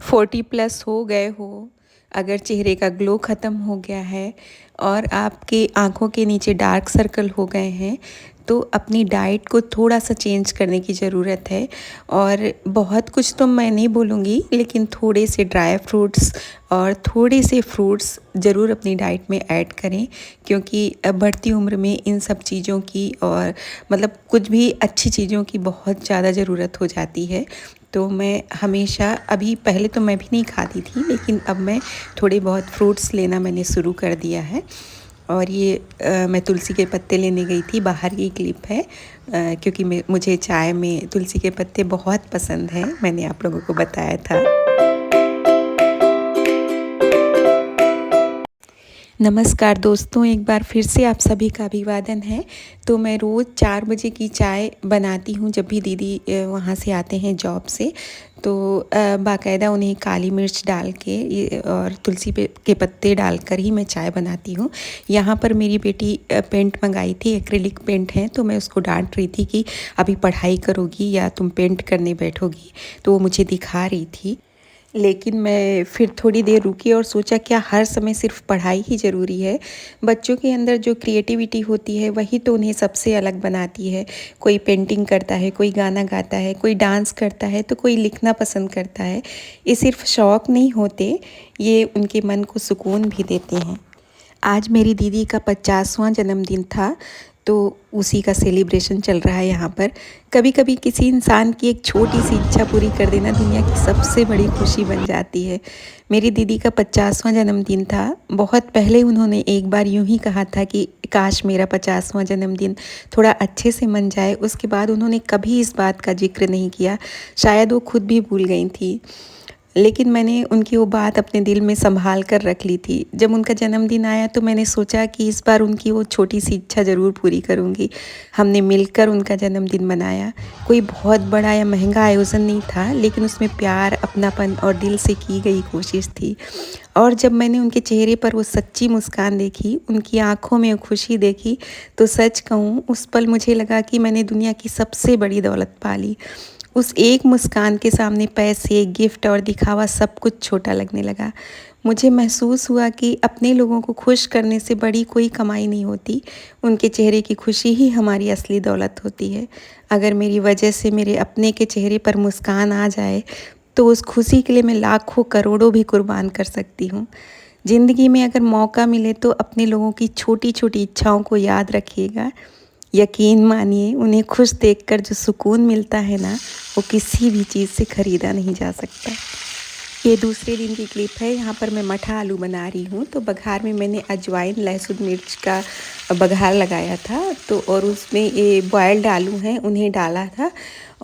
40 plus हो गए हो, अगर चेहरे का ग्लो ख़त्म हो गया है और आपके आँखों के नीचे डार्क सर्कल हो गए हैं, तो अपनी डाइट को थोड़ा-सा चेंज करने की ज़रूरत है। और बहुत कुछ तो मैं नहीं बोलूँगी, लेकिन थोड़े से ड्राई फ्रूट्स और थोड़े से फ्रूट्स ज़रूर अपनी डाइट में ऐड करें, क्योंकि बढ़ती उम्र में इन सब चीज़ों की और मतलब कुछ भी अच्छी चीज़ों की बहुत ज़्यादा ज़रूरत हो जाती है। तो मैं हमेशा अभी पहले तो मैं भी नहीं खाती थी, लेकिन अब मैं थोड़े बहुत फ्रूट्स लेना मैंने शुरू कर दिया है। और ये मैं तुलसी के पत्ते लेने गई थी, बाहर की क्लिप है, क्योंकि मुझे चाय में तुलसी के पत्ते बहुत पसंद हैं, मैंने आप लोगों को बताया था। नमस्कार दोस्तों, एक बार फिर से आप सभी का अभिवादन है। तो मैं रोज़ 4 बजे की चाय बनाती हूँ, जब भी दीदी वहाँ से आते हैं जॉब से, तो बाकायदा उन्हें काली मिर्च डाल के और तुलसी के पत्ते डालकर ही मैं चाय बनाती हूँ। यहाँ पर मेरी बेटी पेंट मंगाई थी, एक्रिलिक पेंट है, तो मैं उसको डांट रही थी कि अभी पढ़ाई करोगी या तुम पेंट करने बैठोगी, तो वो मुझे दिखा रही थी। लेकिन मैं फिर थोड़ी देर रुकी और सोचा, क्या हर समय सिर्फ पढ़ाई ही ज़रूरी है? बच्चों के अंदर जो क्रिएटिविटी होती है वही तो उन्हें सबसे अलग बनाती है। कोई पेंटिंग करता है, कोई गाना गाता है, कोई डांस करता है, तो कोई लिखना पसंद करता है। ये सिर्फ शौक़ नहीं होते, ये उनके मन को सुकून भी देते हैं। आज मेरी दीदी का 50वां जन्मदिन था, तो उसी का सेलिब्रेशन चल रहा है यहाँ पर। कभी कभी किसी इंसान की एक छोटी सी इच्छा पूरी कर देना दुनिया की सबसे बड़ी खुशी बन जाती है। मेरी दीदी का 50वां जन्मदिन था। बहुत पहले उन्होंने एक बार यूं ही कहा था कि काश मेरा 50वां जन्मदिन थोड़ा अच्छे से मन जाए। उसके बाद उन्होंने कभी इस बात का जिक्र नहीं किया, शायद वो खुद भी भूल गई थी। लेकिन मैंने उनकी वो बात अपने दिल में संभाल कर रख ली थी। जब उनका जन्मदिन आया तो मैंने सोचा कि इस बार उनकी वो छोटी सी इच्छा ज़रूर पूरी करूँगी। हमने मिलकर उनका जन्मदिन मनाया। कोई बहुत बड़ा या महंगा आयोजन नहीं था, लेकिन उसमें प्यार, अपनापन और दिल से की गई कोशिश थी। और जब मैंने उनके चेहरे पर वो सच्ची मुस्कान देखी, उनकी आँखों में वो खुशी देखी, तो सच कहूँ उस पल मुझे लगा कि मैंने दुनिया की सबसे बड़ी दौलत पा ली। उस एक मुस्कान के सामने पैसे, गिफ्ट और दिखावा सब कुछ छोटा लगने लगा। मुझे महसूस हुआ कि अपने लोगों को खुश करने से बड़ी कोई कमाई नहीं होती। उनके चेहरे की खुशी ही हमारी असली दौलत होती है। अगर मेरी वजह से मेरे अपने के चेहरे पर मुस्कान आ जाए, तो उस खुशी के लिए मैं लाखों करोड़ों भी कुर्बान कर सकती हूँ। ज़िंदगी में अगर मौका मिले तो अपने लोगों की छोटी छोटी इच्छाओं को याद रखिएगा। यकीन मानिए, उन्हें खुश देखकर जो सुकून मिलता है ना, वो किसी भी चीज़ से ख़रीदा नहीं जा सकता। ये दूसरे दिन की क्लिप है। यहाँ पर मैं मठा आलू बना रही हूँ। तो बघार में मैंने अजवाइन, लहसुन, मिर्च का बघार लगाया था, तो और उसमें ये बॉयल्ड आलू हैं उन्हें डाला था।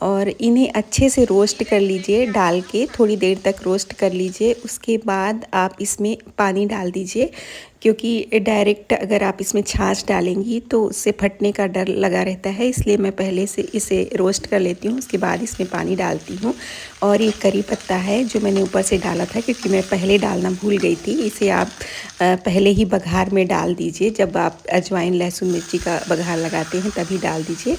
और इन्हें अच्छे से रोस्ट कर लीजिए, डाल के थोड़ी देर तक रोस्ट कर लीजिए। उसके बाद आप इसमें पानी डाल दीजिए, क्योंकि डायरेक्ट अगर आप इसमें छाछ डालेंगी तो उससे फटने का डर लगा रहता है। इसलिए मैं पहले से इसे रोस्ट कर लेती हूँ, उसके बाद इसमें पानी डालती हूँ। और ये करी पत्ता है जो मैंने ऊपर से डाला था, क्योंकि मैं पहले डालना भूल गई थी। इसे आप पहले ही बघार में डाल दीजिए। जब आप अजवाइन, लहसुन, मिर्ची का बघार लगाते हैं तभी डाल दीजिए,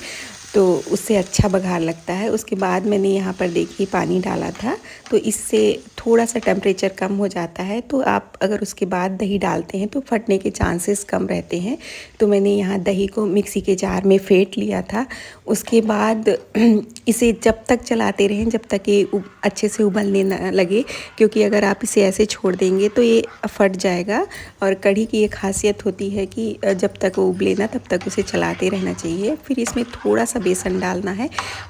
तो उससे अच्छा बघार लगता है। उसके बाद मैंने यहाँ पर देखिए पानी डाला था, तो इससे थोड़ा सा टेम्परेचर कम हो जाता है। तो आप अगर उसके बाद दही डालते हैं तो फटने के चांसेस कम रहते हैं। तो मैंने यहाँ दही को मिक्सी के जार में फेंट लिया था। उसके बाद इसे जब तक चलाते रहें जब तक ये अच्छे से उबलने ना लगे, क्योंकि अगर आप इसे ऐसे छोड़ देंगे तो ये फट जाएगा। और कढ़ी की ये खासियत होती है कि जब तक वो उबले ना तब तक उसे चलाते रहना चाहिए। फिर इसमें थोड़ा सा बेसन डालना है।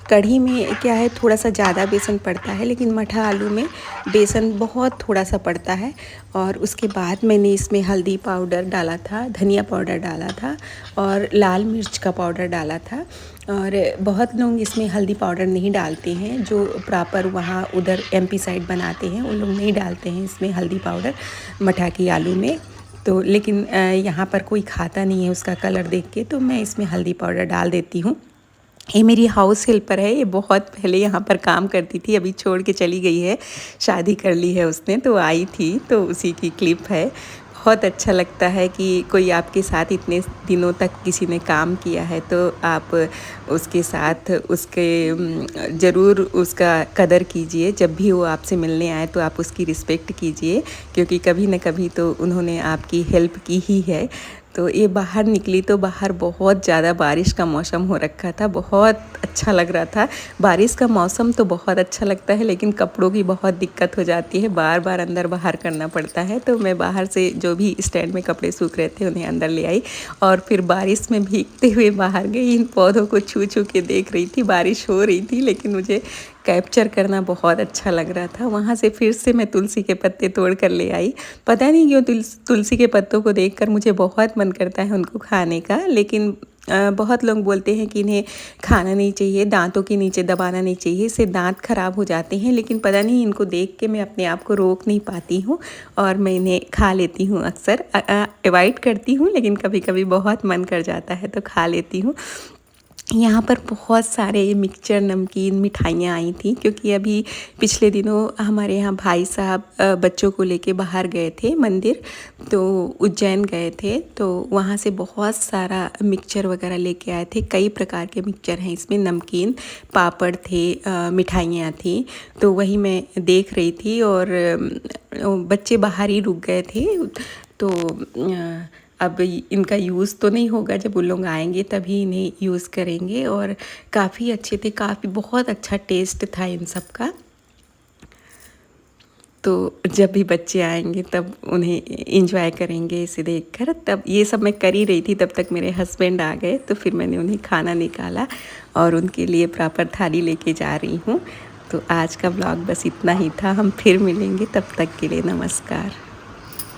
कढ़ी में क्या है, थोड़ा सा ज़्यादा बेसन पड़ता है, लेकिन मठा आलू में बेसन बहुत थोड़ा सा पड़ता है। और उसके बाद मैंने इसमें हल्दी पाउडर डाला था, धनिया पाउडर डाला था और लाल मिर्च का पाउडर डाला था। और बहुत लोग इसमें हल्दी पाउडर नहीं डालते हैं, जो प्रॉपर वहाँ उधर एमपी साइड बनाते हैं उन लोग नहीं डालते हैं इसमें हल्दी पाउडर मठा की आलू में। तो लेकिन यहाँ पर कोई खाता नहीं है उसका कलर देख के, तो मैं इसमें हल्दी पाउडर डाल देती हूँ। ये मेरी हाउस हेल्पर है, ये बहुत पहले यहाँ पर काम करती थी, अभी छोड़ के चली गई है, शादी कर ली है उसने, तो आई थी तो उसी की क्लिप है। बहुत अच्छा लगता है कि कोई आपके साथ इतने दिनों तक किसी ने काम किया है तो आप उसके साथ उसके ज़रूर उसका कदर कीजिए। जब भी वो आपसे मिलने आए तो आप उसकी रिस्पेक्ट कीजिए, क्योंकि कभी न कभी तो उन्होंने आपकी हेल्प की ही है। तो ये बाहर निकली तो बाहर बहुत ज़्यादा बारिश का मौसम हो रखा था, बहुत अच्छा लग रहा था। बारिश का मौसम तो बहुत अच्छा लगता है, लेकिन कपड़ों की बहुत दिक्कत हो जाती है, बार बार अंदर बाहर करना पड़ता है। तो मैं बाहर से जो भी स्टैंड में कपड़े सूख रहे थे उन्हें अंदर ले आई और फिर बारिश में भीगते हुए बाहर गई। इन पौधों को छू छू के देख रही थी। बारिश हो रही थी लेकिन मुझे कैप्चर करना बहुत अच्छा लग रहा था। वहाँ से फिर से मैं तुलसी के पत्ते तोड़ कर ले आई। पता नहीं क्यों तुलसी के पत्तों को देखकर मुझे बहुत मन करता है उनको खाने का, लेकिन बहुत लोग बोलते हैं कि इन्हें खाना नहीं चाहिए, दांतों के नीचे दबाना नहीं चाहिए, इससे दांत खराब हो जाते हैं। लेकिन पता नहीं इनको देख के मैं अपने आप को रोक नहीं पाती हूँ और मैं इन्हें खा लेती हूँ। अक्सर अवॉइड करती हूँ, लेकिन कभी कभी बहुत मन कर जाता है तो खा लेती हूँ। यहाँ पर बहुत सारे मिक्सचर नमकीन मिठाइयाँ आई थी, क्योंकि अभी पिछले दिनों हमारे यहाँ भाई साहब बच्चों को लेके बाहर गए थे मंदिर, तो उज्जैन गए थे, तो वहाँ से बहुत सारा मिक्सचर वगैरह लेके आए थे। कई प्रकार के मिक्सचर हैं इसमें, नमकीन, पापड़ थे, मिठाइयाँ थी। तो वही मैं देख रही थी और बच्चे बाहर ही रुक गए थे। तो अब इनका यूज़ तो नहीं होगा, जब उन लोग आएंगे तभी इन्हें यूज़ करेंगे। और काफ़ी अच्छे थे, काफ़ी बहुत अच्छा टेस्ट था इन सब का। तो जब भी बच्चे आएंगे तब उन्हें इंजॉय करेंगे इसे देखकर। तब ये सब मैं कर ही रही थी, तब तक मेरे हस्बैंड आ गए, तो फिर मैंने उन्हें खाना निकाला और उनके लिए प्रॉपर थाली लेके जा रही हूँ। तो आज का ब्लॉग बस इतना ही था। हम फिर मिलेंगे, तब तक के लिए नमस्कार।